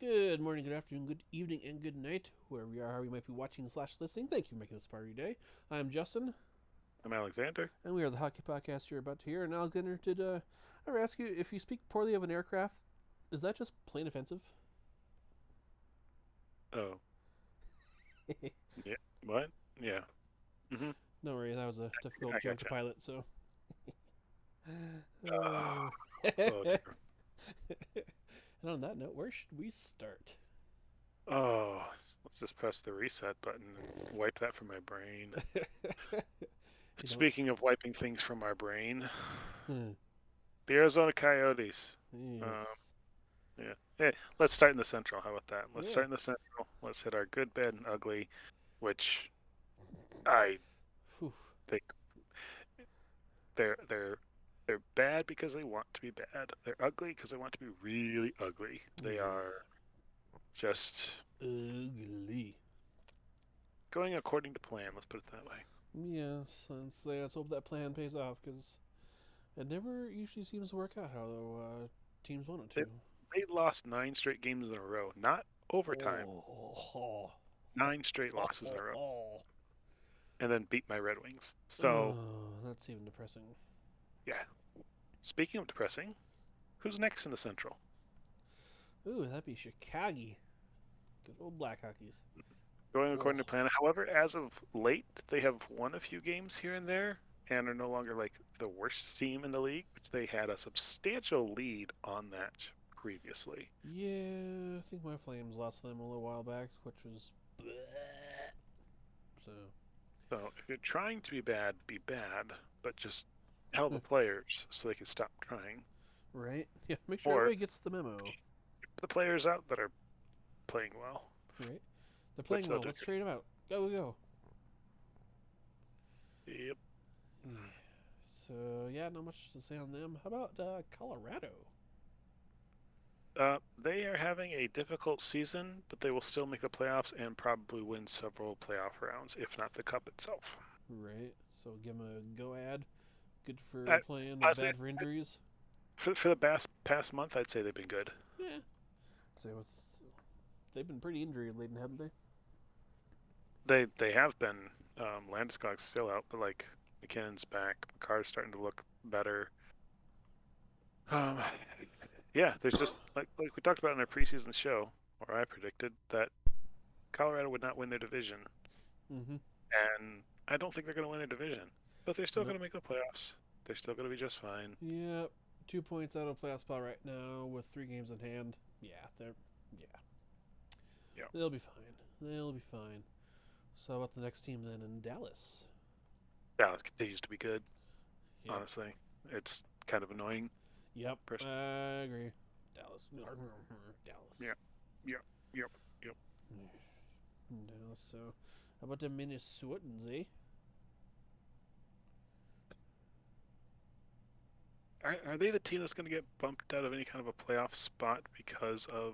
Good morning, good afternoon, good evening, and good night, wherever you are, how you might be watching slash listening. Thank you for making this part of your day. I'm Justin, I'm Alexander. and we are the hockey podcast you're about to hear. And Alexander, did I ever ask you if you speak poorly of an aircraft, is that just plain offensive? Oh, yeah. What? Yeah. Mm-hmm. No worries, that was a difficult I joke to gotcha. pilot, so. Oh, oh And dear. on that note, where should we start? Oh, let's just press the reset button and wipe that from my brain. you know, Speaking of wiping things from our brain, hmm, the Arizona Coyotes. Um, yes. yeah. Hey, let's start in the Central. How about that? Let's Yeah. start in the Central. Let's hit our good, bad, and ugly, which I Whew. think they're they're bad because they want to be bad. They're ugly because they want to be really ugly. They Yeah. are just Ugly. going according to plan, let's put it that way. Yes, let's hope that plan pays off because it never usually seems to work out how teams want it They, to. they lost 9 straight games in a row, not overtime, Oh, 9 straight losses in a row, oh, and then beat my Red Wings. So, oh, that's even depressing. yeah. Speaking of depressing, who's next in the Central? Ooh, that'd be Chicago. Good old Blackhawkies. Going Oh, according to plan. However, as of late, they have won a few games here and there and are no longer like the worst team in the league, which they had a substantial lead on that previously. yeah, I think my Flames lost them a little while back, which was bleh. So So if you're trying to be bad, but just tell the players so they can stop trying. right. Yeah, make sure Or everybody gets the memo. the players out that are playing well, Right. They're which playing they'll well. do. Let's trade them out. Go, go, go. Yep. Yeah. So yeah, not much to say on them. How about Colorado? They are having a difficult season, but they will still make the playoffs and probably win several playoff rounds, if not the cup itself. Right. So give them a go ad. Good for I, playing, but honestly, bad for injuries. for the past month, I'd say they've been good. Yeah. So they've been pretty injury laden, haven't they? They have been. Landeskog's still out, but like McKinnon's back. McCarr's starting to look better. Um, yeah, there's just like we talked about in our preseason show, where I predicted that Colorado would not win their division, Mm-hmm. and I don't think they're going to win their division, but they're still going Nope. to make the playoffs. They're still going to be just fine. Yep. 2 points out of playoff spot right now with 3 games in hand. Yeah, yeah. Yeah, They'll be fine. They'll be fine. So how about the next team then in Dallas? Dallas continues to be good. Yep. Honestly, it's kind of annoying. Yep. Person. I agree. Dallas. Yeah, Dallas. yeah, yep, yep. Dallas. So how about the Minnesotans, eh? Are they the team that's going to get bumped out of any kind of a playoff spot because of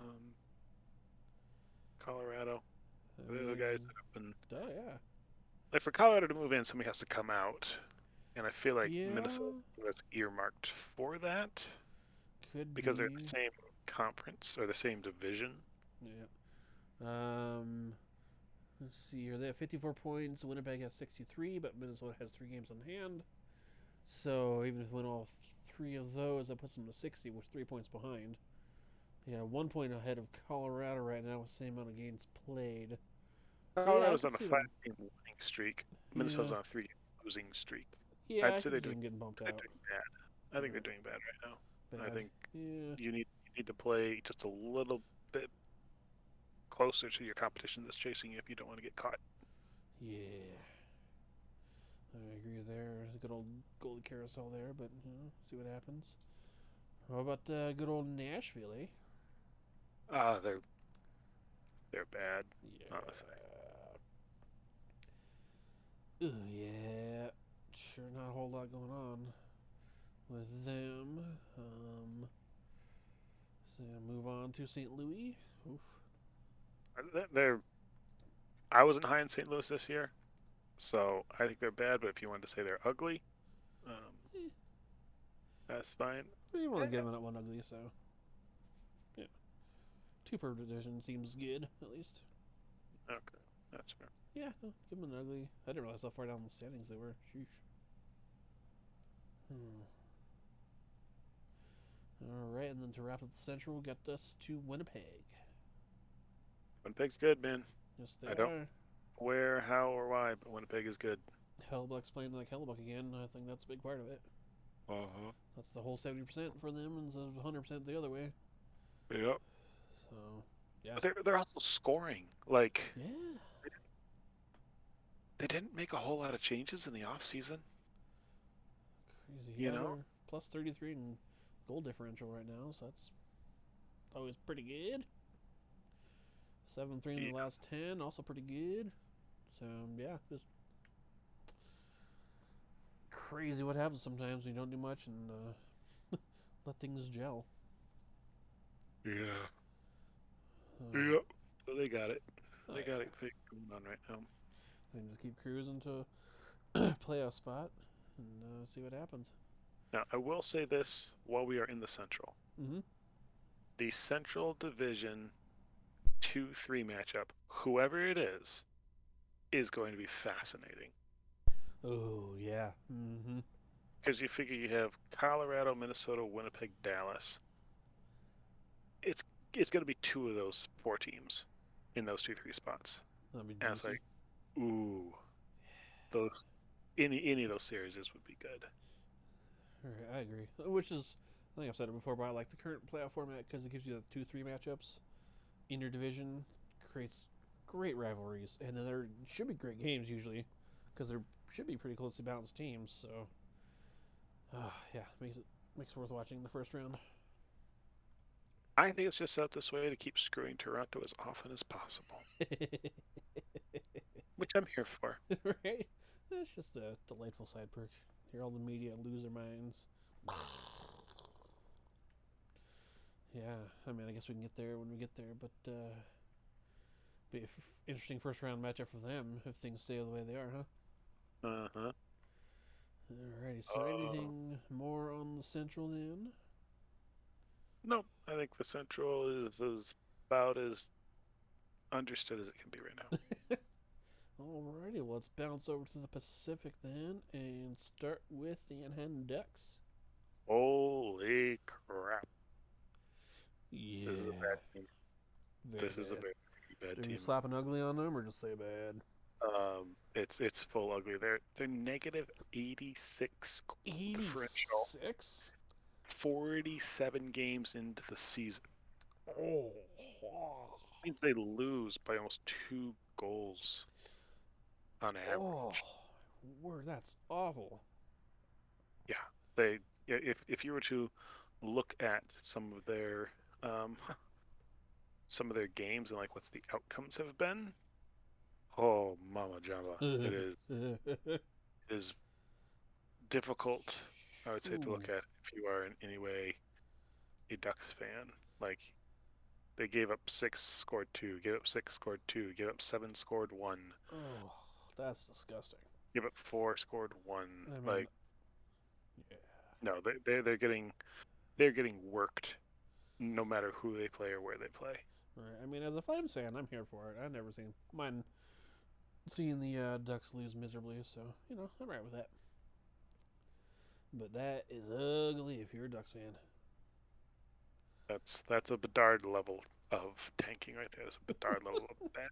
um, Colorado? They're the guys that have been Oh yeah. like for Colorado to move in, somebody has to come out, and I feel like Minnesota Yeah. was earmarked for that Could because they're in be. the same conference or the same division. Yeah. Let's see here. They have 54 points. Winnipeg has 63, but Minnesota has 3 games in hand. So even if they win all three of those, that puts them to 60, with 3 points behind. Yeah, 1 point ahead of Colorado right now with the same amount of games played. So yeah, I Colorado's could on a see them. five-game winning streak. Minnesota's Yeah, on a three-game losing streak. yeah, I'd I say could see them getting bumped they're out. doing bad. I think they're Right, doing bad right now. I bad. think Yeah, you need to play just a little bit closer to your competition that's chasing you if you don't want to get caught. yeah. I agree there. A good old goalie carousel there, but see what happens. How about good old Nashville, eh? Ah, they're bad, honestly. Yeah. Ooh, yeah. Sure, not a whole lot going on with them. So move on to St. Louis. Oof. They're I wasn't high in St. Louis this year, so I think they're bad. But if you wanted to say they're ugly, um, Eh, that's fine. we want Eh, to give them that one ugly, so yeah. 2 per division seems good, at least. Okay, that's fair. Yeah, no, give them an ugly. I didn't realize how far down the standings they were. Sheesh. All right, and then to wrap up the Central, we got us to Winnipeg. Winnipeg's good, man. Yes, they I don't are. where, how, or why, but Winnipeg is good. Hellbuck's playing like Hellbuck again. I think that's a big part of it. Uh-huh. That's the whole 70% for them instead of 100% the other way. Yep. So, yeah. But they're also scoring. Like, Yeah. they didn't make a whole lot of changes in the off season. Crazy. You Yeah, know? they're plus 33 in goal differential right now, so that's always pretty good. 7-3 in the last 10, also pretty good. So, yeah, just crazy what happens sometimes when you don't do much and let things gel. Yeah. Uh, Yep. So they got it. Oh, They yeah. got it going on right now. And just keep cruising to playoff spot and see what happens. Now, I will say this while we are in the Central. Mm-hmm. The Central Division 2-3 matchup, whoever it is going to be fascinating. Oh, yeah. Mm-hmm. Because you figure you have Colorado, Minnesota, Winnipeg, Dallas. It's going to be 2 of those 4 teams in those 2-3 spots. That'd be And it's juicy. like, ooh, those any of those series would be good. Right, I agree. Which is, I think I've said it before, but I like the current playoff format because it gives you the 2-3 matchups in your division, creates great rivalries, and then there should be great games usually because there should be pretty closely balanced teams. So, yeah, makes it worth watching the first round. I think it's just set up this way to keep screwing Toronto as often as possible, which I'm here for. Right? It's just a delightful side perk. Hear all the media lose their minds. Yeah, I mean, I guess we can get there when we get there, but be an interesting first round matchup for them if things stay the way they are, huh? Uh-huh. Alrighty, so anything more on the Central then? No, I think the Central is about as understood as it can be right now. Alrighty, well, let's bounce over to the Pacific then and start with the Anaheim Ducks. Holy crap. Yeah. This is a bad team. Very This is a bad. very bad Do team. we slap an ugly on them or just say bad? It's full ugly. They're negative 86 differential. 86? 47 games into the season. Oh. Means they lose by almost 2 goals on average. Oh, word, that's awful. Yeah, if you were to look at some of their games and like what's the outcomes have been, oh mama jamba, it is difficult, I would say, to look at if you are in any way a Ducks fan. Like, they gave up 6, scored 2, gave up 6, scored 2, gave up 7, scored 1. Oh, that's disgusting. Give up 4, scored 1. I mean, Like, yeah. no, they're getting worked, no matter who they play or where they play. Right. I mean, as a Flames fan, I'm here for it. I've never seeing the Ducks lose miserably, so I'm right with that. But that is ugly if you're a Ducks fan. That's a Bedard level of tanking right there. That's a Bedard level of bad.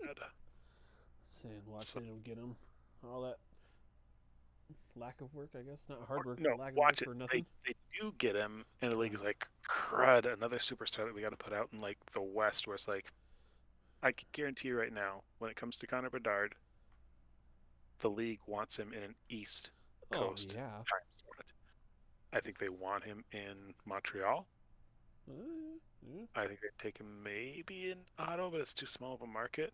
And watching him get him, all that lack of work, I guess. Not hard work, No, but lack of watch work it. for nothing. They do get him, and the league is like, crud, another superstar that we got to put out in like the West, where it's like, I can guarantee you right now, when it comes to Connor Bedard, the league wants him in an East Coast yeah. time slot. I think they want him in Montreal. Yeah. I think they'd take him maybe in Ottawa, but it's too small of a market.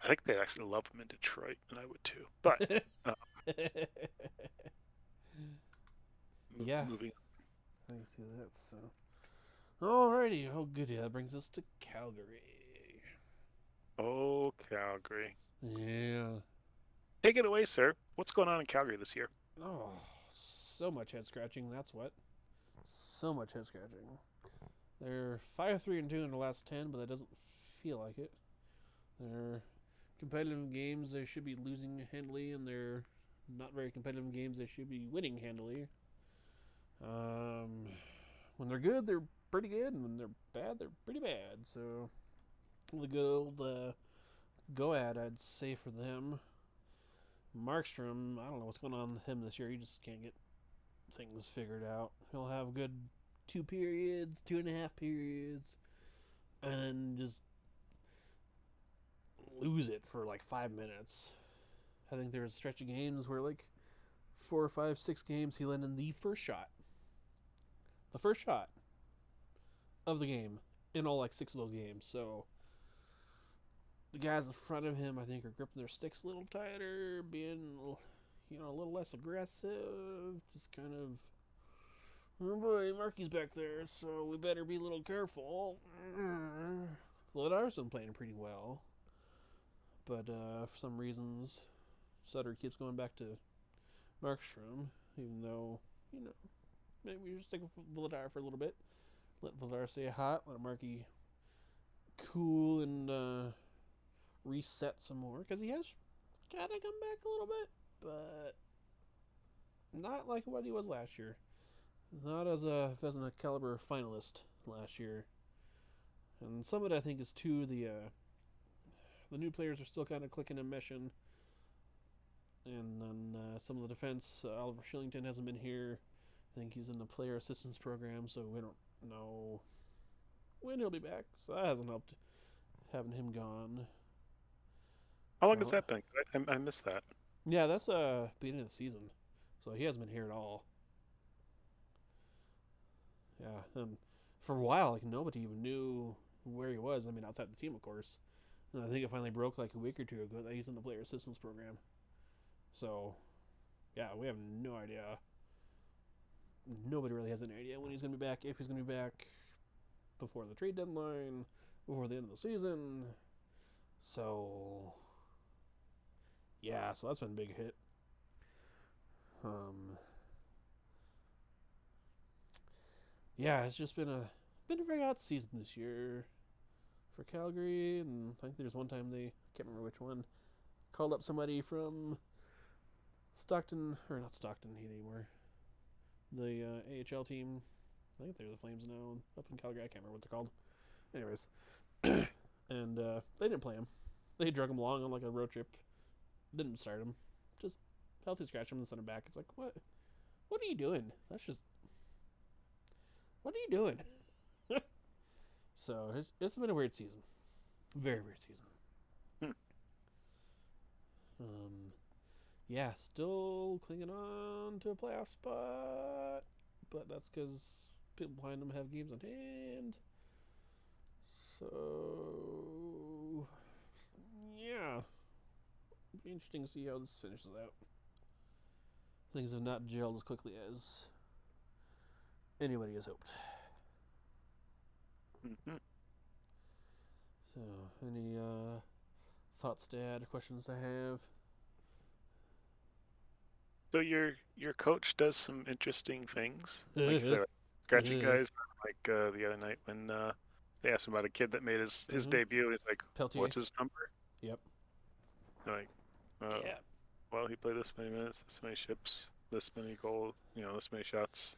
I think they'd actually love him in Detroit, and I would too. But yeah, moving. I can see that. So, alrighty, oh goody, that brings us to Calgary. Oh, Calgary. Yeah. Take it away, sir. What's going on in Calgary this year? Oh, so much head scratching. That's what. So much head scratching. They're 5-3-2 in the last 10, but that doesn't feel like it. They're competitive games they should be losing handily, and they're not very competitive games they should be winning handily. When they're good, they're pretty good, and when they're bad, they're pretty bad. So the good old go at, I'd say, for them. Markstrom, I don't know what's going on with him this year. He just can't get things figured out. He'll have good 2.5 periods, and then just lose it for like 5 minutes. I think there was a stretch of games where like 4 or 5, 6 games he let in the first shot. The first shot of the game in all like 6 of those games. So the guys in front of him, I think, are gripping their sticks a little tighter, being, a little less aggressive. Just kind of, oh boy, Marky's back there, so we better be a little careful. Vladar's been playing pretty well, but for some reasons, Sutter keeps going back to Markstrom, even though, maybe we should stick with Vladar for a little bit. Let Vladar stay hot, let Marky cool and reset some more, because he has kind of come back a little bit, but not like what he was last year. Not as a Vezina caliber finalist last year. And some of it, I think, is too the new players are still kind of clicking and meshing. And then some of the defense, Oliver Shillington hasn't been here. I think he's in the player assistance program, so we don't know when he'll be back. So that hasn't helped having him gone. How long has that been? I missed that. Yeah, that's beginning of the season. So he hasn't been here at all. Yeah, and for a while, like, nobody even knew where he was. I mean, outside the team, of course. And I think it finally broke like a week or two ago that he's in the player assistance program. So, yeah, we have no idea. Nobody really has any idea when he's going to be back, if he's going to be back before the trade deadline, before the end of the season. So, yeah, so that's been a big hit. Yeah, it's just been a very hot season this year for Calgary, and I think there's one time they, can't remember which one, called up somebody from Stockton, or not Stockton anymore, the AHL team. I think they're the Flames now, up in Calgary. I can't remember what they're called. Anyways, and they didn't play him. They drug him along on like a road trip. Didn't start him. Just healthy scratch him and sent him back. It's like, what? What are you doing? That's just, what are you doing? So it's been a weird season. Very weird season. Yeah, still clinging on to a playoff spot, but that's because people behind them have games on hand. So, yeah, it'll be interesting to see how this finishes out. Things have not gelled as quickly as anybody has hoped. Mm-hmm. So, any thoughts to add, questions to have? So your coach does some interesting things, like you said, scratching guys. Like the other night when they asked him about a kid that made his debut, and he's like, Peltier. "What's his number?" Yep. Like, Yeah. well, he played this many minutes, this many ships, this many goals, this many shots,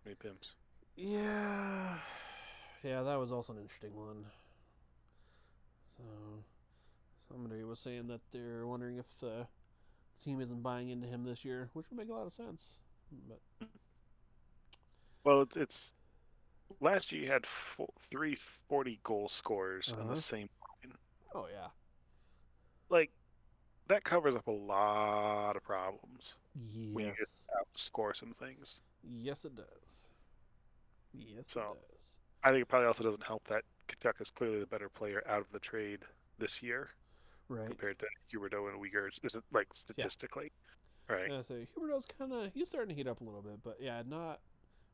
many pims. Yeah. Yeah, that was also an interesting one. So, somebody was saying that they're wondering if the team isn't buying into him this year, which would make a lot of sense. But well, it's last year you had 3 40-goal scorers on the same line. Oh yeah, like that covers up a lot of problems. Yes. When you get out to score some things. Yes, it does. Yes, so, it does. I think it probably also doesn't help that Kachuk is clearly the better player out of the trade this year. Right. Compared to Huberdeau and Uyghur, isn't like statistically. Yeah. Right. Yeah, so Huberdeau's he's starting to heat up a little bit, but yeah,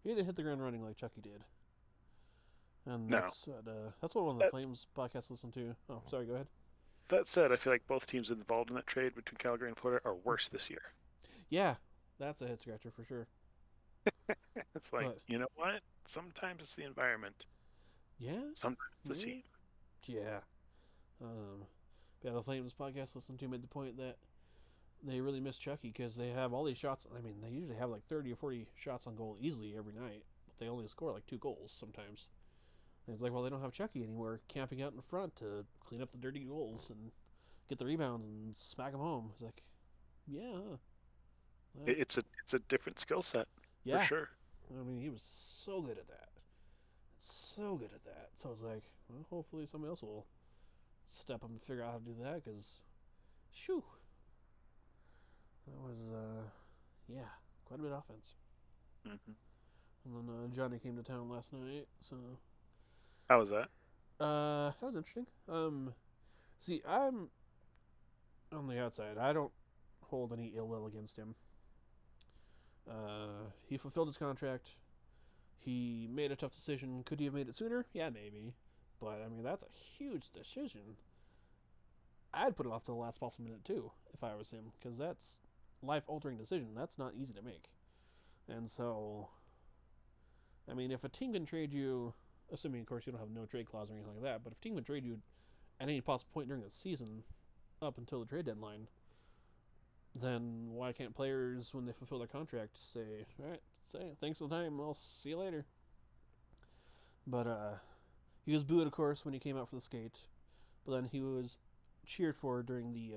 he didn't hit the ground running like Chucky did. And that's what one of the Flames podcasts listen to. Oh, sorry, go ahead. That said, I feel like both teams involved in that trade between Calgary and Florida are worse this year. Yeah, that's a head scratcher for sure. It's like, you know what? Sometimes it's the environment. Yeah. Sometimes the Yeah. team. Yeah. The Flames podcast listened to made the point that they really miss Chucky because they have all these shots. I mean, they usually have like 30 or 40 shots on goal easily every night, but they only score like 2 goals sometimes. And it's like, well, they don't have Chucky anymore camping out in front to clean up the dirty goals and get the rebounds and smack them home. It's like, yeah, It's a different skill set for yeah. sure. I mean, he was so good at that. So good at that. So I was like, well, hopefully somebody else will step up and figure out how to do that because, shoo, that was, yeah, quite a bit of offense. Hmm. And then Johnny came to town last night, so How was that? that was interesting. See, I'm on the outside. I don't hold any ill will against him. He fulfilled his contract. He made a tough decision. Could he have made it sooner? Yeah, maybe. But I mean, that's a huge decision. I'd put it off to the last possible minute too, if I was him, because that's life-altering decision. That's not easy to make. And so, I mean, if a team can trade you, assuming of course you don't have no trade clause or anything like that, but if a team can trade you at any possible point during the season, up until the trade deadline, then why can't players, when they fulfill their contract, say, all right, say thanks for the time, I'll see you later. But he was booed, of course, when he came out for the skate, but then he was cheered for during the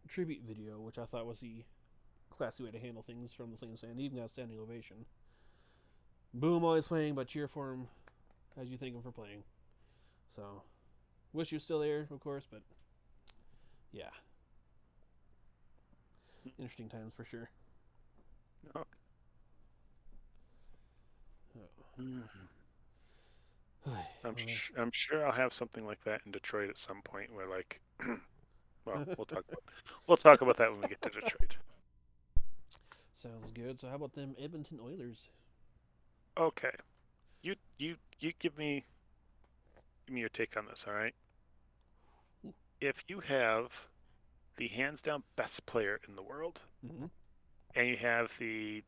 tribute video, which I thought was the classy way to handle things from the Flames fan. He even got a standing ovation. Boom while he's playing, but cheer for him as you thank him for playing. So, wish he was still there, of course, but yeah. Interesting times for sure. Oh. Oh. I'm sure I'll have something like that in Detroit at some point where like well, we'll talk about that when we get to Detroit. Sounds good. So how about them Edmonton Oilers? Okay. You give me your take on this, all right? If you have the hands down best player in the world, Mm-hmm. and you have the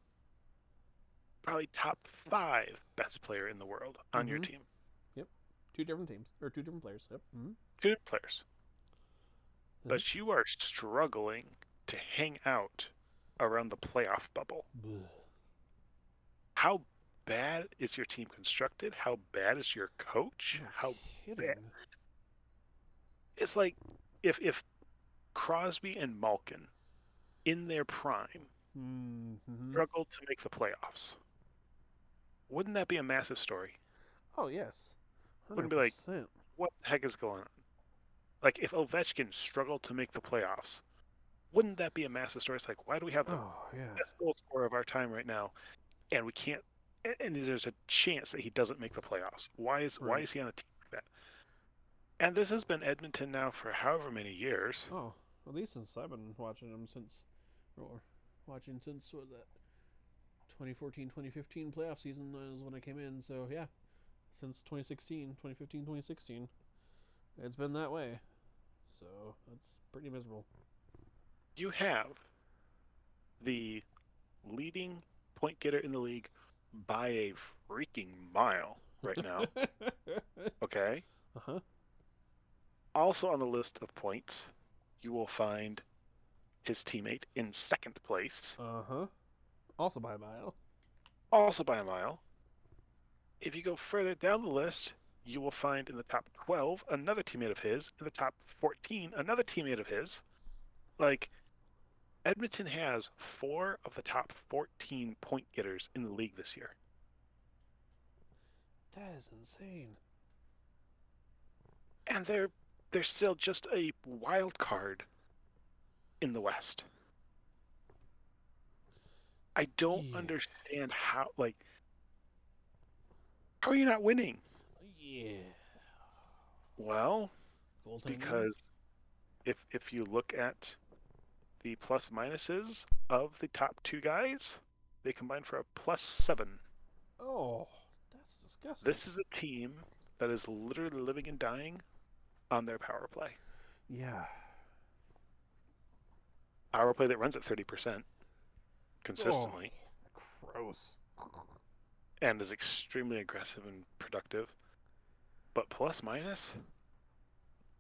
probably top 5 best player in the world on your Mm-hmm. team, Yep. 2 different teams or 2 different players. Yep. Mm-hmm. 2 players, Uh-huh. but you are struggling to hang out around the playoff bubble. Bleh. How bad is your team constructed? How bad is your coach? No How bad? kidding. It's like if Crosby and Malkin in their prime Mm-hmm. struggled to make the playoffs. Wouldn't that be a massive story? Oh yes. Wouldn't it be like, 100%. what the heck is going on? Like if Ovechkin struggled to make the playoffs, wouldn't that be a massive story? It's like, why do we have the Oh yeah. best goal scorer of our time right now, and we can't? And there's a chance that he doesn't make the playoffs. Why Right. is he on a team like that? And this has been Edmonton now for however many years. Oh, at least since I've been watching them since, or watching since what was that 2014-2015 playoff season is when I came in. So yeah, since 2016, 2015, 2016, it's been that way. So that's pretty miserable. You have the leading point getter in the league by a freaking mile right now. Okay. Uh-huh. Also on the list of points, you will find his teammate in second place, Uh-huh. Also by a mile. also by a mile. If you go further down the list, you will find in the top 12 another teammate of his, in the top 14 another teammate of his. Like, Edmonton has 4 of the top 14 point getters in the league this year. That is insane. And they're still just a wild card in the West. I don't Yeah. understand how, like, how are you not winning? Yeah. Well, Goaltending. because if you look at the plus minuses of the top 2 guys, they combine for a +7. Oh, that's disgusting. This is a team that is literally living and dying on their power play. Yeah. Power play that runs at 30% consistently. Oh, gross. and is extremely aggressive and productive. But plus minus,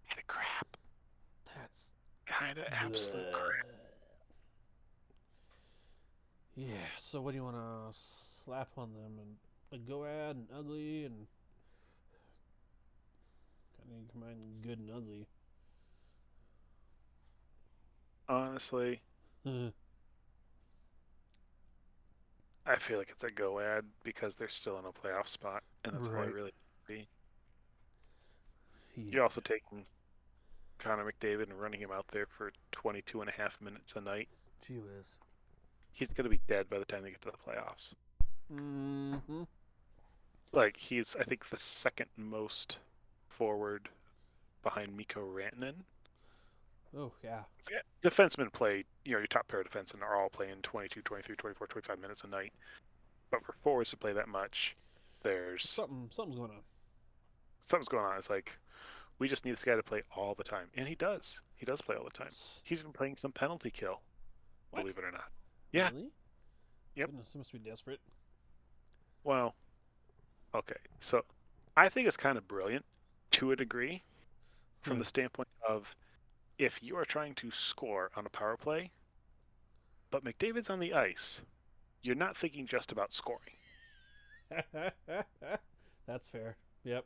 kind of crap. That's Kind of absolute crap. Yeah. So what do you want to slap on them and like go at and ugly and kind of combine good and ugly? Honestly, I feel like it's a go ad because they're still in a playoff spot, and that's all I Right. really see. Yeah. You're also taking Connor McDavid and running him out there for 22 and a half minutes a night. Gee whiz. He's going to be dead by the time they get to the playoffs. Mm-hmm. Like, he's, I think, the second most forward behind Mikko Rantanen. Oh, yeah. Defensemen play, your top pair of defensemen are all playing 22, 23, 24, 25 minutes a night. But for forwards to play that much, there's Something's going on. something's going on. It's like, we just need this guy to play all the time. And he does. He does play all the time. He's been playing some penalty kill, What? believe it or not. Yeah. Really? Yep. Goodness, he must be desperate. Well, okay. So I think it's kind of brilliant to a degree from the standpoint of if you are trying to score on a power play, but McDavid's on the ice, you're not thinking just about scoring. That's fair. Yep.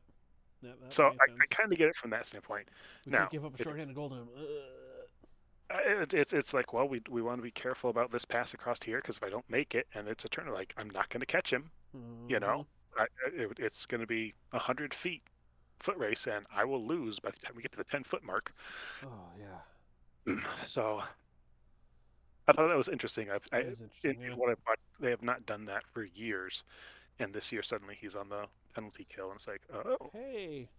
That So makes sense. I kind of get it from that standpoint. We Now, can't give up a shorthanded goal to him. it's like, well, we want to be careful about this pass across here because if I don't make it and it's a turn, like I'm not going to catch him. Mm-hmm. You know, it's going to be 100 feet foot race, and I will lose by the time we get to the 10-foot mark. Oh yeah. So I thought that was interesting. That is interesting. In what I've watched, they have not done that for years, and this year suddenly he's on the penalty kill, and it's like, oh, Hey,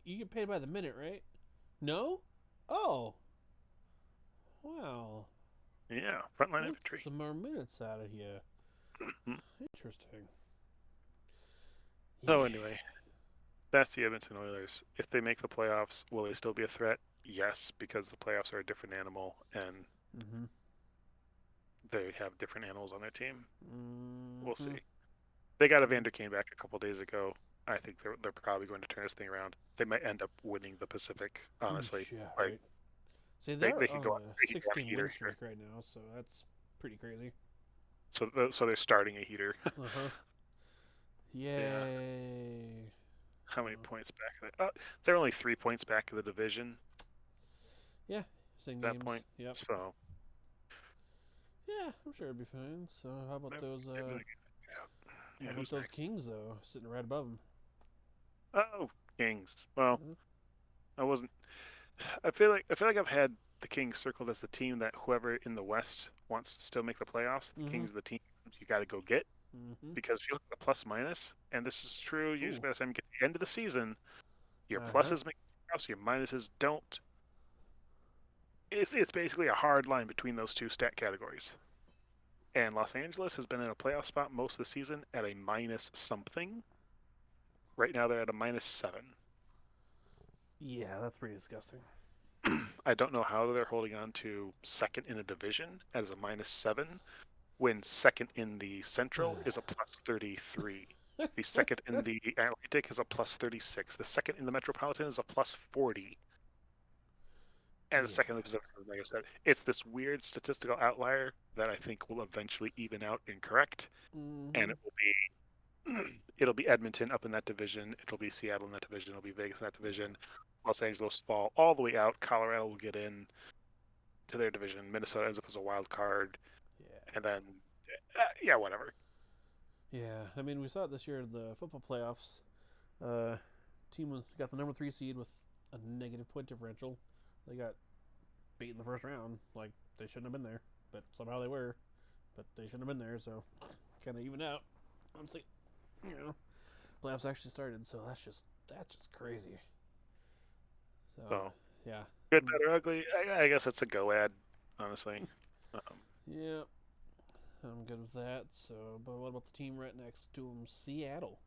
you get paid by the minute, right? No. Oh. Wow. yeah, frontline infantry. Some more minutes out of here. Interesting. So anyway, that's the Edmonton Oilers. If they make the playoffs, will they still be a threat? Yes, because the playoffs are a different animal, and they have different animals on their team. We'll see. They got Evander Kane back a couple days ago. I think they're probably going to turn this thing around. They might end up winning the Pacific, honestly. Yeah, like, right. See, they're they can on go a 16 win streak right now, so that's pretty crazy. So they're starting a heater. Yay! Yeah. How many points back? They're only 3 points back of the division. Yeah, same at that games. point. Yep. So yeah, I'm sure it'll be fine. So how about those? How about those Kings though, sitting right above them? Oh, Kings. Well, I wasn't. I feel like I've had the Kings circled as the team that whoever in the West wants to still make the playoffs. The Kings are the team you got to go get because if you look at the plus minus, and this is true usually by the time you get to the end of the season, your pluses make the playoffs, your minuses don't. It's basically a hard line between those two stat categories. And Los Angeles has been in a playoff spot most of the season at a minus something. Right now they're at a -7. Yeah, that's pretty disgusting. I don't know how they're holding on to second in a division as a -7 when second in the Central is a +33. The second in the Atlantic is a +36. The second in the Metropolitan is a +40. And the second in the Pacific, like I said, it's this weird statistical outlier that I think will eventually even out and correct. And it'll be Edmonton up in that division. It'll be Seattle in that division. It'll be Vegas in that division. Los Angeles fall all the way out. Colorado will get in to their division. Minnesota ends up as a wild card. Yeah. And then, whatever. Yeah, I mean, we saw it this year in the football playoffs. Team got the number 3 seed with a negative point differential. They got beat in the first round. Like, they shouldn't have been there, but somehow they were. But they shouldn't have been there, so kind of even out. Honestly, playoffs actually started, so that's just crazy. So yeah, good, better, ugly. I guess it's a go ad, honestly. Yeah, I'm good with that. So, but what about the team right next to them, Seattle?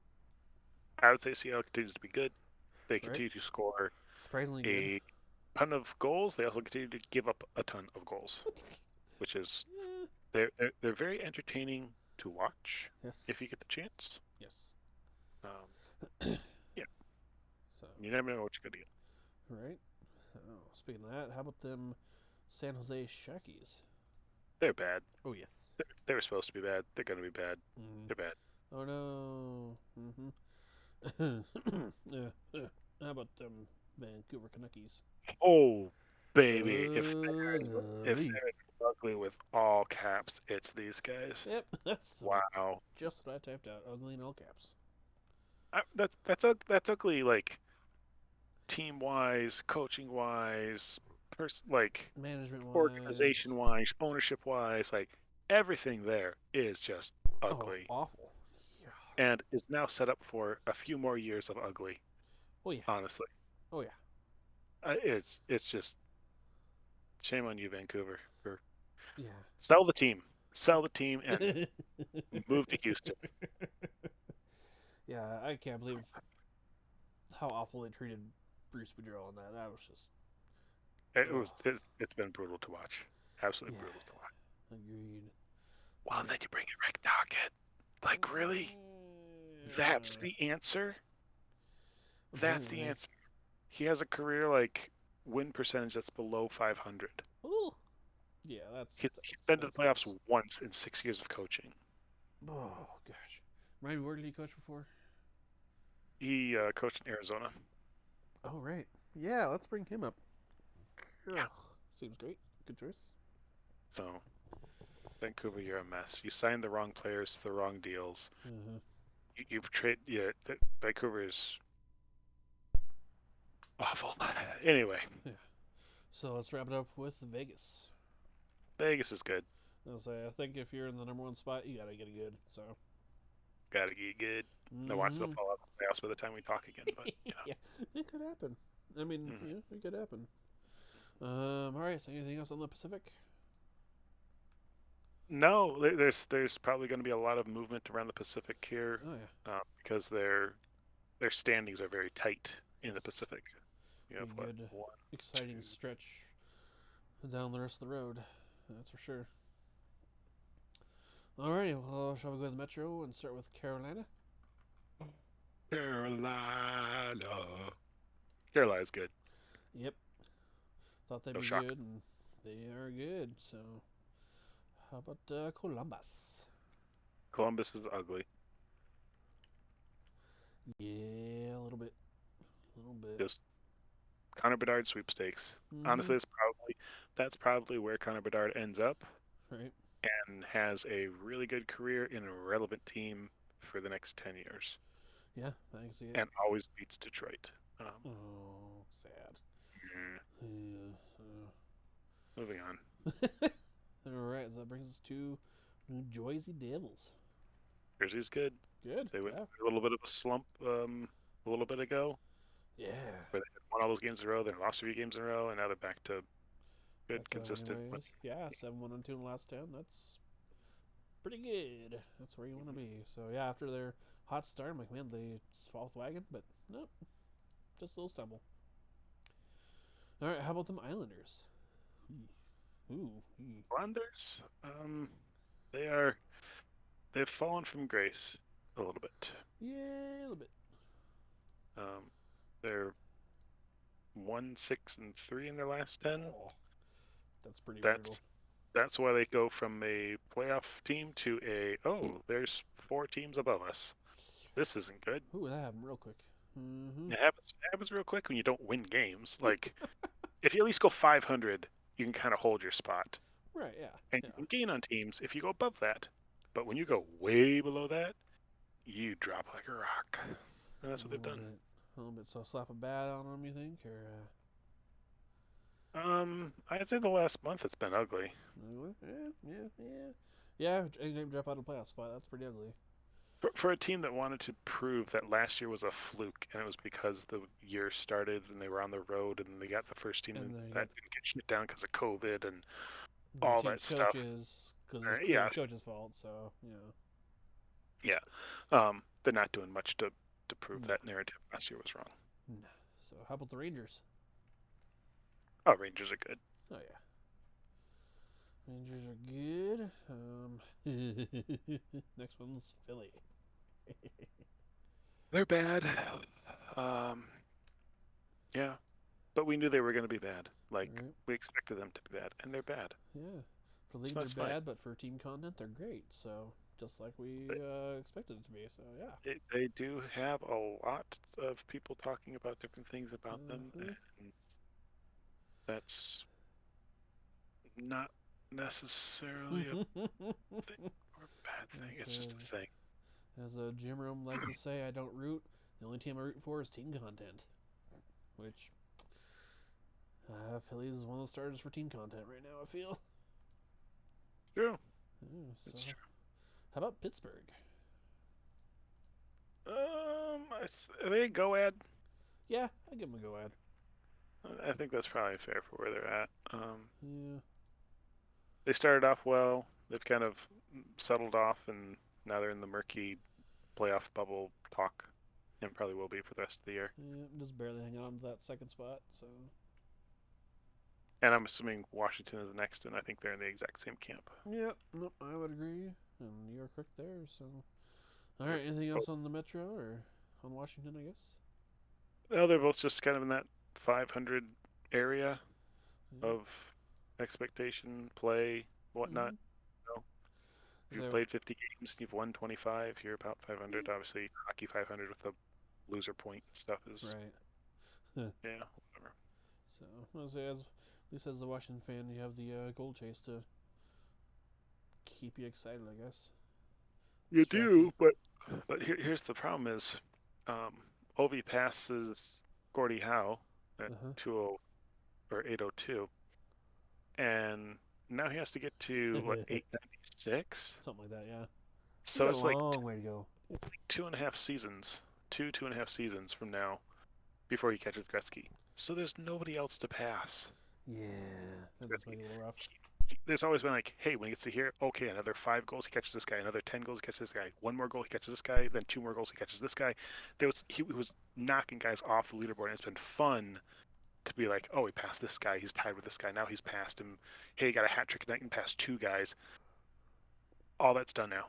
I would say Seattle continues to be good. They continue to score surprisingly a ton of goals. They also continue to give up a ton of goals, which is they're very entertaining to watch if you get the chance. Yes. Um, yeah, So, you never know what you're gonna get. right. So, speaking of that, how about them San Jose Sharkies? They're bad. Oh, yes. They were supposed to be bad. They're gonna be bad. Mm. They're bad. Oh, no. Yeah. How about them Vancouver Canucks? Oh, baby, if Ugly. they're ugly with all caps, it's these guys. Yep, that's Wow, just what I typed out. Ugly in all caps. that's ugly. Like team wise, coaching wise, like Management wise. organization wise, ownership wise, like everything there is just Oh, ugly, awful. Yeah. and is now set up for a few more years of ugly. Oh, yeah. Honestly, Oh, yeah. it's just shame on you, Vancouver, for Yeah. sell the team, and move to Houston. Yeah, I can't believe how awful they treated Bruce Boudreau on that. That was just. Ugh. It's been brutal to watch, absolutely Yeah. brutal to watch. Agreed. Well, and then you bring in Rick Dockett. Like, really? That's the answer? That's the Apparently. answer. He has a career, like, win percentage that's below 500. Ooh. Yeah, He's been to the that's playoffs gross. once in 6 years of coaching. Oh gosh. Ryan, where did he coach before? He coached in Arizona. Oh right. Yeah, let's bring him up. Yeah. Ugh. Seems great. Good choice. So, Vancouver, you're a mess. You signed the wrong players to the wrong deals. Mm-hmm. You've traded. Yeah, Vancouver is awful. Anyway, Yeah. So let's wrap it up with Vegas. Vegas is good. I'll say I think if you're in the number one spot, you gotta get a good. So. Gotta get good. No, watch they'll Mm-hmm. fall out of the playoffs by the time we talk again. But Yeah, it could happen. I mean, Mhm. yeah, it could happen. All right. So anything else on the Pacific? No, there's probably going to be a lot of movement around the Pacific here, Oh yeah. because their standings are very tight in the Yes. Pacific. You Be have a what, good, one, exciting two. stretch down the rest of the road. That's for sure. Alrighty, well, shall we go to the Metro and start with Carolina? Carolina. Carolina's good. Yep. Thought they'd No be shock. good, and they are good. So, how about Columbus? Columbus is ugly. Yeah, a little bit. A little bit. Just Connor Bedard sweepstakes. Mm-hmm. Honestly, that's probably where Connor Bedard ends up Right. and has a really good career in a relevant team for the next 10 years Yeah, I can see it. and always beats Detroit. Oh, sad. Mm, Yeah. moving on. Alright, so that brings us to New Jersey Devils. Jersey's good. Good. They went Yeah. through a little bit of a slump a little bit ago Yeah. where they had won all those games in a row, then lost a few games in a row, and now they're back to good, Back to that consistent. anyways. Yeah, 7-1-2 in the last 10. That's pretty good. That's where you want to be. So, yeah, after their hot start, I'm like, man, they just fall off the wagon. But, nope. Just a little stumble. Alright, how about them Islanders? Ooh. Islanders, they've fallen from grace a little bit. Yeah, a little bit. They're 1-6-3 in their last 10. Oh, that's pretty brutal. That's why they go from a playoff team to there's 4 teams above us. This isn't good. Ooh, that happened real quick. Mm-hmm. It happens real quick when you don't win games. Like, if you at least go 500, you can kind of hold your spot. Right, yeah. And Yeah. you can gain on teams if you go above that. But when you go way below that, you drop like a rock. And that's what they've done. A little bit. So slap a bat on them, you think, or I'd say the last month it's been ugly. yeah. Anytime drop out of the playoff spot, that's pretty ugly. For a team that wanted to prove that last year was a fluke, and it was because the year started and they were on the road and they got the first team And that didn't get shut down because of COVID and they all that changed stuff. coaches because it was Yeah, the coach's fault. So yeah. They're not doing much to prove no. that narrative last year was wrong. No. So how about the Rangers? Oh, Rangers are good. Oh yeah. Rangers are good. Next one's Philly. They're bad. Um, yeah, but we knew they were going to be bad. Like Right. we expected them to be bad, and they're bad. Yeah. For So League, they're that's fine. bad, but for team content, they're great. So, just like we They, expected it to be. So, yeah. they do have a lot of people talking about different things about them, Uh-huh. and that's not necessarily a thing or a bad thing. as, It's just a thing. Jim Rome likes to say, I don't root. The only team I root for is team content. Which, Phillies is one of the starters for team content right now, I feel. True. Yeah, It's so, true. how about Pittsburgh? Are they a go ad? Yeah, I give them a go ahead. I think that's probably fair for where they're at. Yeah. They started off well. They've kind of settled off, and now they're in the murky playoff bubble talk, and probably will be for the rest of the year. Yeah, just barely hanging on to that second spot. So, And I'm assuming Washington is next, and I think they're in the exact same camp. yeah, no, I would agree, and you're correct there. So, all Yep. right, anything Oh, else on the Metro or on Washington? I guess. no, they're both just kind of in that 500 area Yeah. of expectation, play, whatnot. Mm-hmm. So if you've So, played 50 games and you've won 25, you're about yeah, 500. Obviously, hockey 500 with the loser point stuff is, right. yeah, whatever. So, I'll say, at least as the Washington fan, you have the goal chase to keep you excited, I guess. You Distract you. do, but here's the problem is, um, Ovi passes Gordie Howe at Uh huh. 20 or 802, and now he has to get to what 896. Something like that, yeah. You So got a it's like long way to go. 2.5 seasons, two and a half seasons from now before he catches Gretzky. So there's nobody else to pass. Yeah, that does make it a little rough. There's always been like, hey, when he gets to here, okay, another 5 goals, he catches this guy. Another 10 goals, he catches this guy. One more goal, he catches this guy. Then 2 more goals, he catches this guy. He was knocking guys off the leaderboard, and it's been fun to be like, oh, he passed this guy. He's tied with this guy. Now he's passed him. Hey, he got a hat trick tonight and passed 2 guys. All that's done now.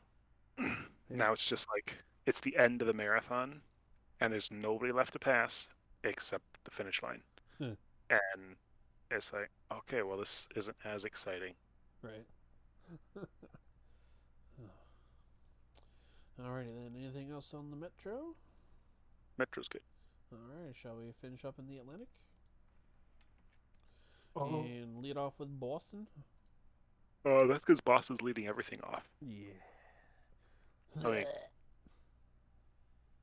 Yep. Now it's just like it's the end of the marathon, and there's nobody left to pass except the finish line. Huh. And it's like, okay, well, this isn't as exciting. Right. Alrighty then. Anything else on the Metro? Metro's good. Alright, shall we finish up in the Atlantic? Oh, And lead off with Boston? that's because Boston's leading everything off. Yeah. I mean,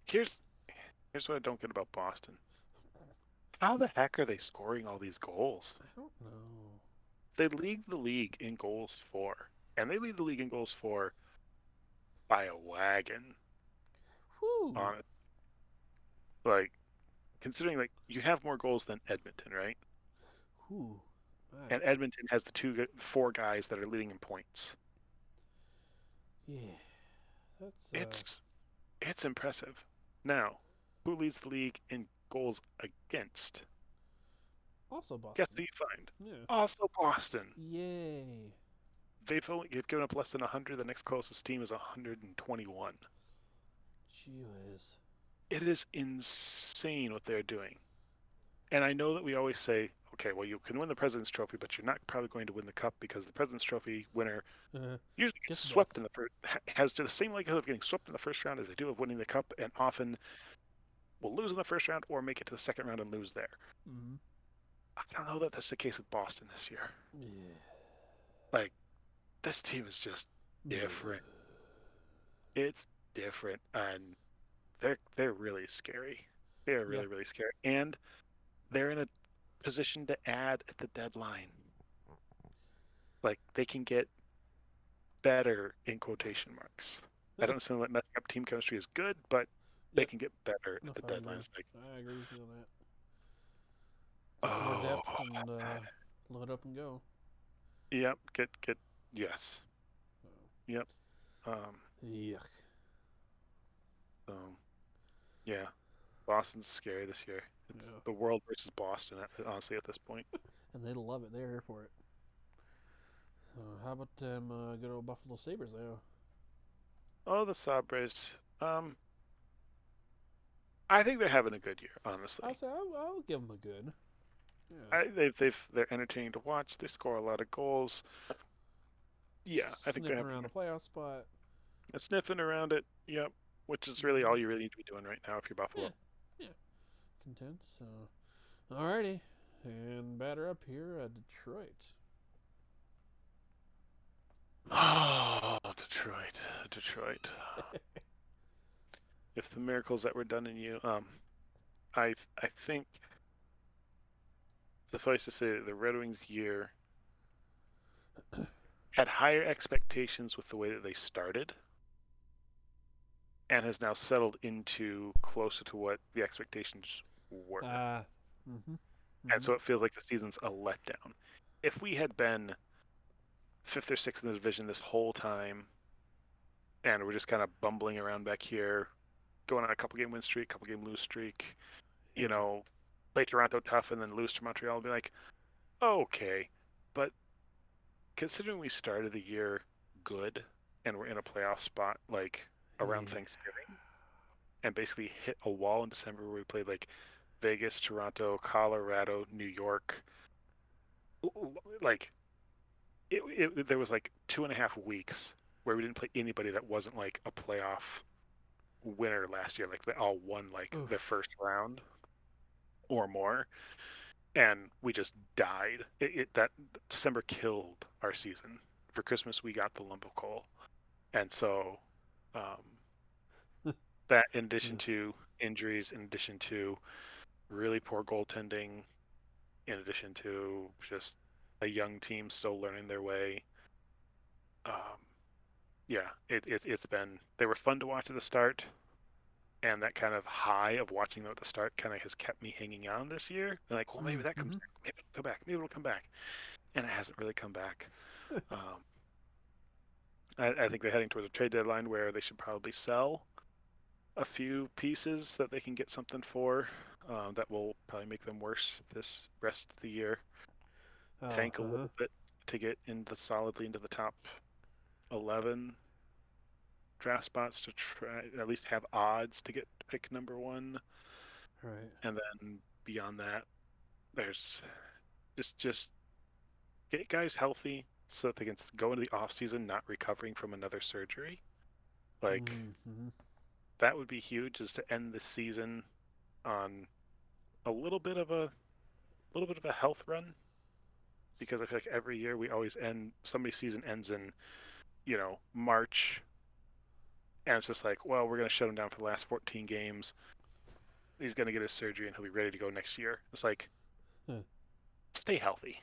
here's here's what I don't get about Boston. How the heck are they scoring all these goals? I don't know. They lead the league in goals for, and they lead the league in goals for by a wagon. Whew. On it, like considering like you have more goals than Edmonton, right? Whew. And Alright. Edmonton has the 4 guys that are leading in points. Yeah. That's, It's impressive. Now, who leads the league in goals against? also Guess Boston. who you find? Yeah. Also Boston. Yay. They've given up less than 100. The next closest team is 121. Gee whiz. It is insane what they're doing. And I know that we always say, okay, well, you can win the President's Trophy, but you're not probably going to win the Cup because the President's Trophy winner usually gets Gets swept death. in the first, has the same likelihood of getting swept in the first round as they do of winning the Cup, and often will lose in the first round or make it to the second round and lose there. Mm-hmm. I don't know that that's the case with Boston this year. Yeah. Like, this team is just different. It's different, and they're really scary. They're Yeah. really scary, and they're in a position to add at the deadline. Like they can get better in quotation marks. I don't know that messing up team chemistry is good, but they Yep. can get better No, at the I deadline. agree. It's like, I agree with you on that. Get some more oh, depth and load up and go. yep, yes, So, yep. Um, yuck. so yeah, Boston's scary this year. It's Yeah. the world versus Boston, honestly, at this point. And they love it. They're here for it. So how about them good old Buffalo Sabres though? Oh, the Sabres. I think they're having a good year, I'll honestly. say I'll give them a good. Yeah. They're entertaining to watch. They score a lot of goals. Yeah, I think they're Sniffing having around a playoff spot. a sniffing around it. Yep, which is really Mm-hmm. all you really need to be doing right now if you're Yeah. Buffalo. Yeah. Content. So, alrighty. And batter up here at Detroit. Oh, Detroit. If the miracles that were done in you, I think suffice to say that the Red Wings year had higher expectations with the way that they started, and has now settled into closer to what the expectations were. Uh, mm-hmm. And Mm-hmm. so it feels like the season's a letdown. If we had been fifth or sixth in the division this whole time, and we're just kind of bumbling around back here, going on a couple game win streak, couple game lose streak, Yeah. play Toronto tough and then lose to Montreal, I'll be like, okay. But considering we started the year good and we're in a playoff spot like around Yeah. Thanksgiving and basically hit a wall in December where we played like Vegas, Toronto, Colorado, New York, like there was like 2.5 weeks where we didn't play anybody that wasn't like a playoff winner last year. Like they all won like their Oof. first round or more, and we just died. That December killed our season. For Christmas, we got the lump of coal, and so um, that, in addition Oof. to injuries, in addition to really poor goaltending, in addition to just a young team still learning their way. Um, yeah, it's been they were fun to watch at the start, and that kind of high of watching them at the start kind of has kept me hanging on this year. And like, well, maybe that comes Mm-hmm. back, maybe it'll come back, maybe it'll come back, and it hasn't really come back. Um, I think they're heading towards a trade deadline where they should probably sell a few pieces that they can get something for. That will probably make them worse this rest of the year. Oh, Tank a uh-huh. little bit to get solidly into the top 11 draft spots to try at least have odds to get pick number one, Right. and then beyond that, there's just get guys healthy so that they can go into the off season not recovering from another surgery. Like Mm-hmm. that would be huge, is to end the season on a little bit of a health run, because I feel like every year we always end somebody's season ends in March, and it's just like, well, we're going to shut him down for the last 14 games. He's going to get his surgery and he'll be ready to go next year. It's like, Huh. stay healthy.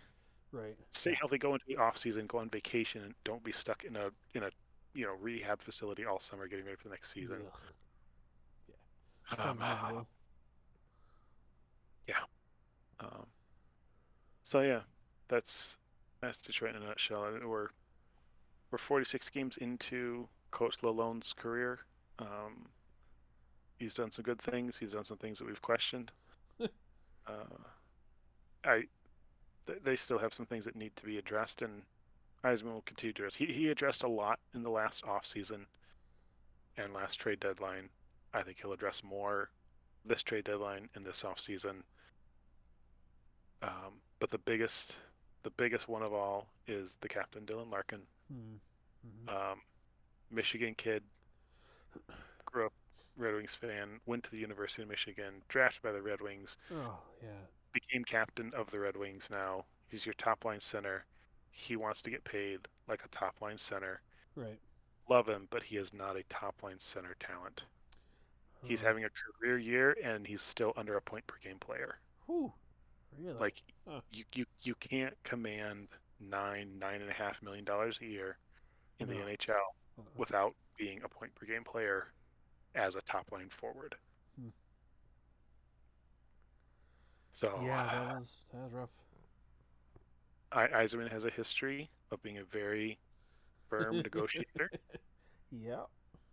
Right. Stay Yeah. healthy, go into the off season, go on vacation, and don't be stuck in a rehab facility all summer getting ready for the next season. Ugh. Yeah. Um, Sounds miserable. yeah. Um, so yeah, that's Detroit in a nutshell. We're 46 games into Coach Lalonde's career. Um, he's done some good things. He's done some things that we've questioned. Uh, I they still have some things that need to be addressed, and Heisman will continue to address. He addressed a lot in the last off season and last trade deadline. I think he'll address more this trade deadline and this off season. But the biggest one of all is the captain, Dylan Larkin. Mm-hmm. Um, Michigan kid, grew up Red Wings fan, went to the University of Michigan, drafted by the Red Wings, Oh, yeah. became captain of the Red Wings now. He's your top line center. He wants to get paid like a top line center. Right. Love him, but he is not a top line center talent. He's Oh. having a career year and he's still under a point per game player. Whew. Really? Like Huh. you can't command $9.5 million a year in the No. NHL Uh-uh. without being a point per game player as a top line forward. Hmm. So Yeah, that was rough. Eiserman has a history of being a very firm negotiator, Yeah.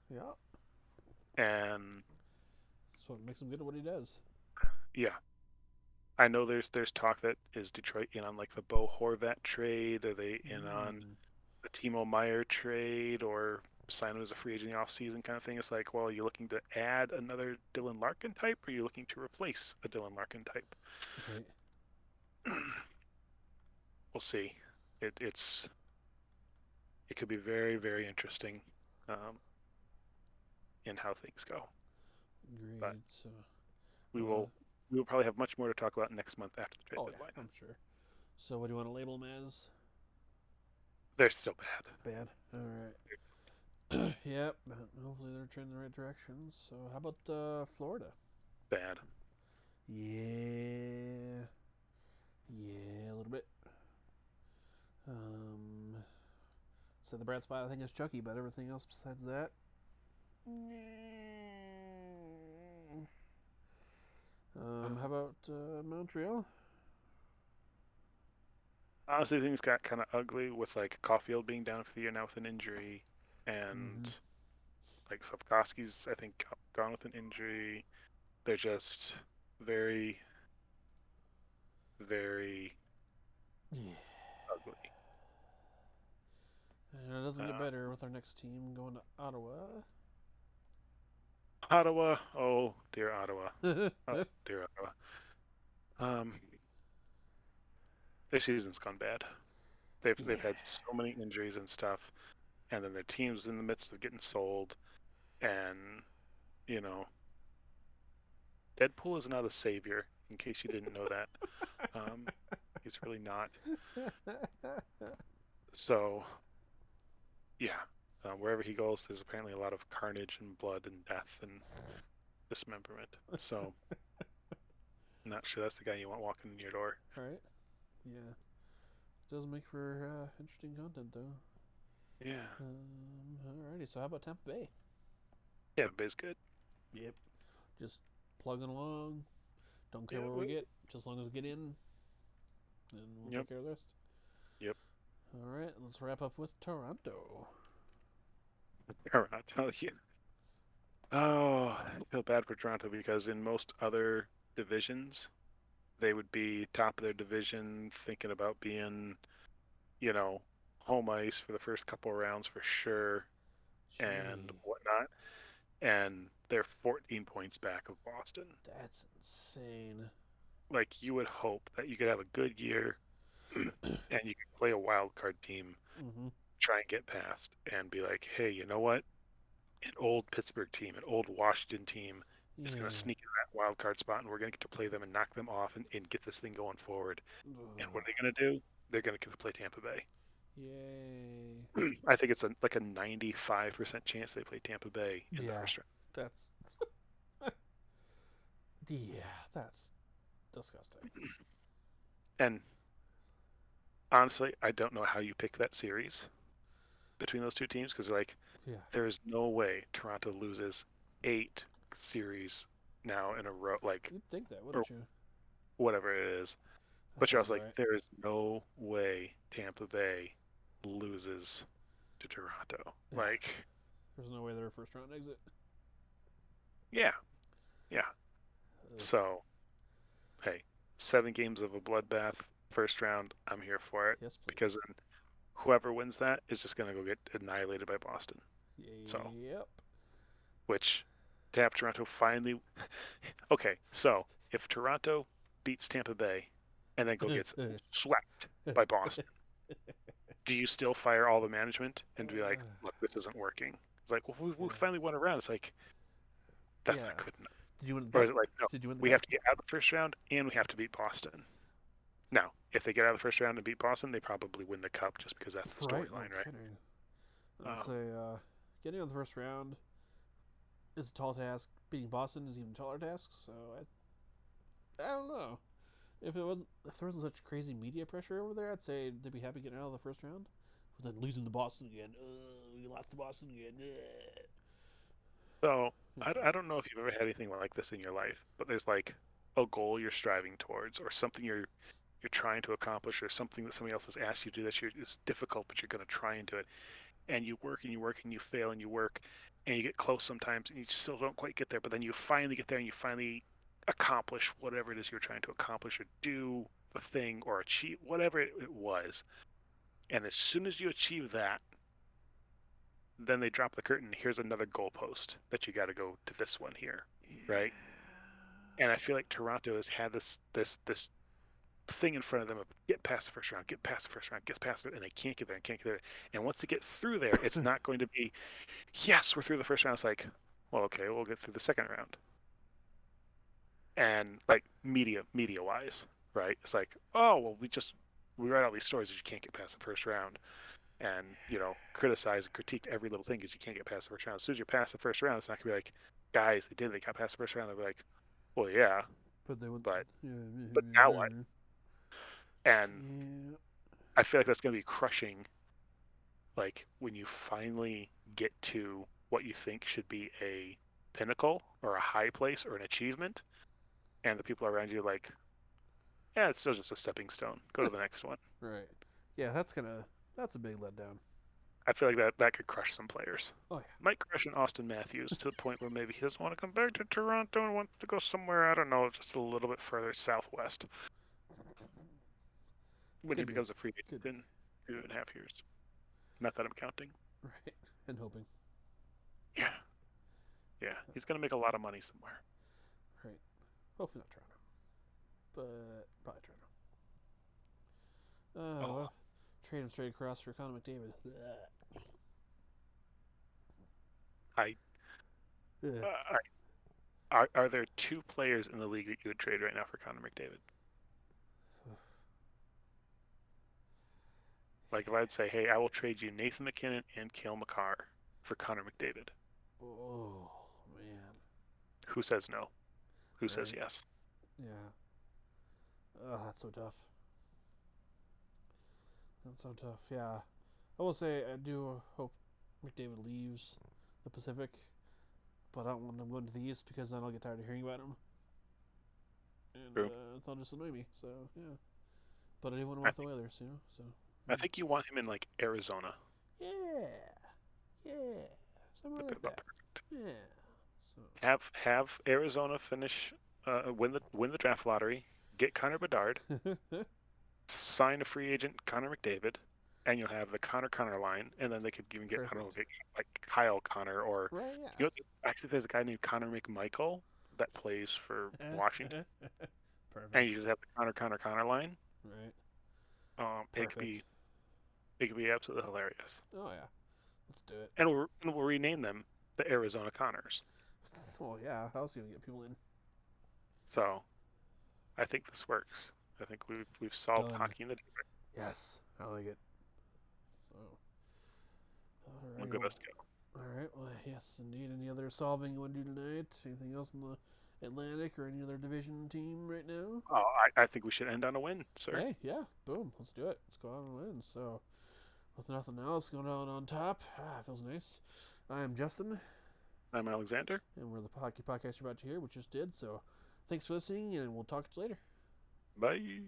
Yeah. and That's what makes him good at what he does. yeah, I know there's talk that is Detroit in on like the Bo Horvat trade? Are they in on Mm. the Timo Meyer trade? Or sign him as a free agent in the offseason kind of thing. It's like, well, are you looking to add another Dylan Larkin type, or are you looking to replace a Dylan Larkin type? Right. We'll see. It could be very, very interesting in how things go. Great. But So, we will probably have much more to talk about next month after the trade deadline. Yeah, I'm sure. So, what do you want to label them as? They're still bad. Bad. All right. Yep. Hopefully they're trending in the right direction. So, how about Florida? Bad. Yeah. Yeah, a little bit. So the bright spot I think is Chucky, but everything else besides that. How about Montreal? Honestly, things got kind of ugly with like Caulfield being down for the year now with an injury, and like Slavkovsky's I think gone with an injury. They're just very, very ugly. And it doesn't get better with our next team going to Ottawa. Ottawa, oh dear Ottawa, oh dear Ottawa. Their season's gone bad. They've had so many injuries and stuff, and then their team's in the midst of getting sold, and you know, Deadpool is not a savior. In case you didn't know that, he's really not. So, yeah, wherever he goes, there's apparently a lot of carnage and blood and death and dismemberment. So, I'm not sure that's the guy you want walking in your door. All right. Yeah. Does make for interesting content, though. Yeah. Alrighty. So how about Tampa Bay? Yeah, Bay's good. Yep. Just plugging along. Don't care where we get, just as long as we get in, and we'll take care of the rest. Yep. All right. Let's wrap up with Toronto. Toronto, yeah. Oh, I feel bad for Toronto because in most other divisions, they would be top of their division, thinking about being, home ice for the first couple of rounds for sure, and whatnot. And they're 14 points back of Boston. That's insane. Like, you would hope that you could have a good year and you could play a wild card team, try and get past, and be like, hey, you know what? An old Pittsburgh team, an old Washington team is going to sneak in that wild card spot, and we're going to get to play them and knock them off and get this thing going forward. And what are they going to do? They're going to get to play Tampa Bay. Yay. I think it's like a 95% chance they play Tampa Bay in the first round. That's disgusting. And honestly, I don't know how you pick that series between those two teams because, there is no way Toronto loses 8 series now in a row. Like, you'd think that, wouldn't you? Whatever it is. But you're also like, there is no way Tampa Bay loses to Toronto. Yeah. Like, there's no way they're a first round exit. Yeah. So, hey, 7 games of a bloodbath, first round, I'm here for it. Yes, please. Because then whoever wins that is just going to go get annihilated by Boston. So, which, to have Toronto finally... Okay, so, if Toronto beats Tampa Bay and then gets swept by Boston, do you still fire all the management and be like, look, this isn't working? It's like, well, we finally won a round. It's like, that's not good enough. Did you win or is it like, no, we have to get out of the first round and we have to beat Boston? Now, if they get out of the first round and beat Boston, they probably win the cup just because that's the storyline, right? I'd say getting out of the first round is a tall task. Beating Boston is even taller task. So I don't know. If there wasn't such crazy media pressure over there, I'd say they'd be happy getting out of the first round. But then losing to Boston again, we lost to Boston again. So I don't know if you've ever had anything like this in your life, but there's like a goal you're striving towards, or something you're trying to accomplish, or something that somebody else has asked you to do that is difficult, but you're going to try and do it, and you work and you work and you fail and you work, and you get close sometimes and you still don't quite get there, but then you finally get there and you finally accomplish whatever it is you're trying to accomplish, or do the thing, or achieve whatever it was. And as soon as you achieve that, then they drop the curtain. Here's another goalpost that you got to go to this one here, right? And I feel like Toronto has had this thing in front of them of get past the first round, get past the first round, get past it, and they can't get there and can't get there. And once it gets through there, it's not going to be, yes, we're through the first round. It's like, well, okay, we'll get through the second round. And like media wise, right? It's like, oh well, we write all these stories that you can't get past the first round, and criticize and critique every little thing because you can't get past the first round. As soon as you're past the first round, it's not gonna be like, guys, they got past the first round. They'll be like, well, yeah, But they would. but Yeah, but now what? And yeah. I feel like that's gonna be crushing. Like when you finally get to what you think should be a pinnacle or a high place or an achievement, and the people around you are like, yeah, it's still just a stepping stone. Go to the next one. Right. Yeah, that's a big letdown. I feel like that could crush some players. Oh yeah. Might crush an Austin Matthews to the point where maybe he doesn't want to come back to Toronto and wants to go somewhere, I don't know, just a little bit further southwest. When he becomes a free agent in 2.5 years. Not that I'm counting. Right. And hoping. Yeah. Yeah. He's gonna make a lot of money somewhere. Right. Hopefully not Toronto. But probably Toronto. Well, trade him straight across for Connor McDavid. Are there two players in the league that you would trade right now for Connor McDavid? Like if I'd say, hey, I will trade you Nathan McKinnon and Cale Makar for Connor McDavid. Oh man. Who says no? Who says yes? Yeah. Oh, that's so tough. That's so tough. Yeah. I will say I do hope McDavid leaves the Pacific, but I don't want him going to the East because then I'll get tired of hearing about him. And True. It'll just annoy me. So yeah. But I do want him off the Oilers, So. I think you want him in like Arizona. Yeah. Something like that. Yeah. So. Have Arizona finish, win the draft lottery, get Connor Bedard, sign a free agent Connor McDavid, and you'll have the Connor line, and then they could even get, I don't know, like Kyle Connor or actually there's a guy named Connor McMichael that plays for Washington. Perfect. And you just have the Connor line. Right. It could be absolutely hilarious. Oh yeah, let's do it. And we'll rename them the Arizona Connors. Oh yeah, how else are you gonna get people in? So, I think this works. I think we've solved hockey in the desert. Yes, I like it. So, all right. Look at us go. All right. Well, yes, indeed. Any other solving you want to do tonight? Anything else in the Atlantic or any other division team right now? Oh, I think we should end on a win, sir. Hey, yeah, boom. Let's do it. Let's go out and win. So, with nothing else going on top, feels nice. I am Justin. I'm Alexander. And we're the hockey podcast you're about to hear, which just did. So, thanks for listening, and we'll talk to you later. Bye.